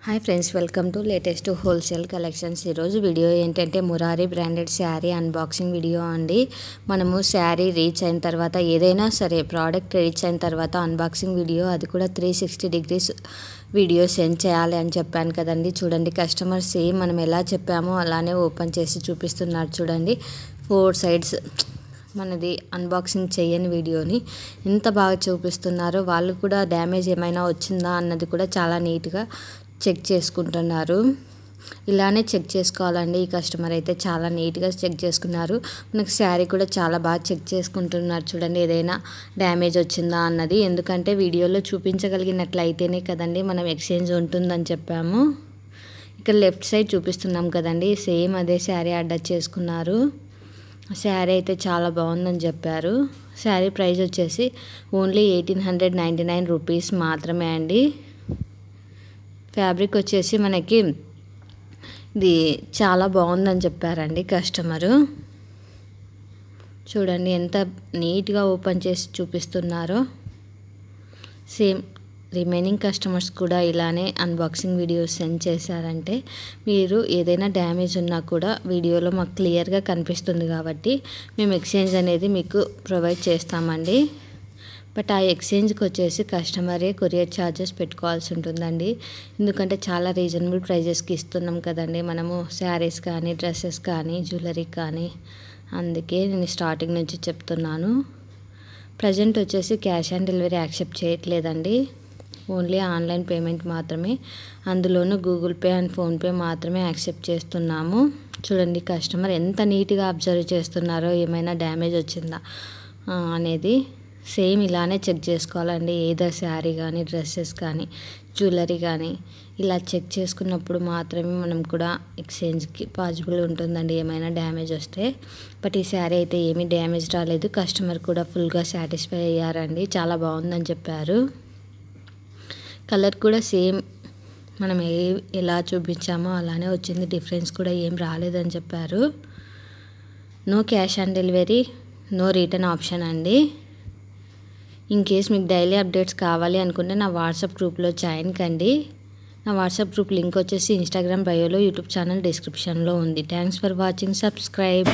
Hi friends, welcome to latest wholesale collections. ఈరోజు video ఏంటంటే Murari branded sari unboxing video అండి. మనము శారీ రీచ్ అయిన తర్వాత ఏదైనా సరే ప్రోడక్ట్ రీచ్ అయిన తర్వాత అన్బాక్సింగ్ వీడియో, అది కూడా 360 డిగ్రీస్ వీడియో సెండ్ చేయాలి అని చెప్పాను కదండి. చూడండి, కస్టమర్ సేమ్ మనం ఎలా చెప్పామో అలానే ఓపెన్ చేసి చూపిస్తున్నారు. చూడండి, 4 సైడ్స్ మనది అన్బాక్సింగ్ చేయని వీడియోని ఎంత బాగా చూపిస్తున్నారో. వాళ్ళు కూడా డ్యామేజ్ ఏమైనా వచ్చిందా అన్నది కూడా చాలా నీట్గా చెక్ చేసుకుంటున్నారు. ఇలానే చెక్ చేసుకోవాలండి. ఈ కస్టమర్ అయితే చాలా నీట్గా చెక్ చేసుకున్నారు. మనకు శారీ కూడా చాలా బాగా చెక్ చేసుకుంటున్నారు. చూడండి, ఏదైనా డ్యామేజ్ వచ్చిందా అన్నది. ఎందుకంటే వీడియోలో చూపించగలిగినట్లయితేనే కదండి మనం ఎక్స్చేంజ్ ఉంటుందని చెప్పాము. ఇక్కడ లెఫ్ట్ సైడ్ చూపిస్తున్నాం కదండి, సేమ్ అదే శారీ ఆర్డర్ చేసుకున్నారు. శారీ అయితే చాలా బాగుందని చెప్పారు. శారీ ప్రైస్ వచ్చేసి ఓన్లీ 1899 రూపీస్ మాత్రమే అండి. ఫ్యాబ్రిక్ వచ్చేసి మనకి ఇది చాలా బాగుందని చెప్పారండి కస్టమరు. చూడండి ఎంత నీట్గా ఓపెన్ చేసి చూపిస్తున్నారో. సేమ్ రిమైనింగ్ కస్టమర్స్ కూడా ఇలానే అన్బాక్సింగ్ వీడియోస్ సెండ్ చేశారంటే మీరు ఏదైనా డ్యామేజ్ ఉన్నా కూడా వీడియోలో మాకు క్లియర్గా కనిపిస్తుంది కాబట్టి మేము ఎక్స్చేంజ్ అనేది మీకు ప్రొవైడ్ చేస్తామండి. బట్ ఆ ఎక్స్చేంజ్కి వచ్చేసి కస్టమరే కొరియర్ ఛార్జెస్ పెట్టుకోవాల్సి ఉంటుందండి. ఎందుకంటే చాలా రీజనబుల్ ప్రైజెస్కి ఇస్తున్నాం కదండి మనము శారీస్ కానీ, డ్రెస్సెస్ కానీ, జ్యువెలరీ కానీ. అందుకే నేను స్టార్టింగ్ నుంచి చెప్తున్నాను. ప్రజెంట్ వచ్చేసి క్యాష్ ఆన్ డెలివరీ యాక్సెప్ట్ చేయట్లేదండి. ఓన్లీ ఆన్లైన్ పేమెంట్ మాత్రమే, అందులోనూ గూగుల్ పే అండ్ ఫోన్పే మాత్రమే యాక్సెప్ట్ చేస్తున్నాము. చూడండి, కస్టమర్ ఎంత నీట్గా అబ్జర్వ్ చేస్తున్నారో ఏమైనా డ్యామేజ్ వచ్చిందా అనేది. సేమ్ ఇలానే చెక్ చేసుకోవాలండి. ఏదో శారీ కానీ, డ్రెస్సెస్ కానీ, జ్యువెలరీ కానీ ఇలా చెక్ చేసుకున్నప్పుడు మాత్రమే మనం కూడా ఎక్స్చేంజ్కి పాసిబుల్ ఉంటుందండి ఏమైనా డ్యామేజ్ వస్తే. బట్ ఈ శారీ అయితే ఏమీ డ్యామేజ్ రాలేదు. కస్టమర్ కూడా ఫుల్గా సాటిస్ఫై అయ్యారండి. చాలా బాగుందని చెప్పారు. కలర్ కూడా సేమ్ మనం ఎలా చూపించామో అలానే వచ్చింది. డిఫరెన్స్ కూడా ఏం రాలేదని చెప్పారు. No cash on delivery, no return option అండి. ఇన్ కేస్ మీకు డైలీ అప్డేట్స్ కావాలి అనుకుంటే నా వాట్సాప్ గ్రూప్లో జాయిన్ కండి. నా వాట్సాప్ గ్రూప్ లింక్ వచ్చేసి ఇన్స్టాగ్రామ్ బయోలో, యూట్యూబ్ ఛానల్ డిస్క్రిప్షన్లో ఉంది. Thanks for watching. సబ్స్క్రైబ్.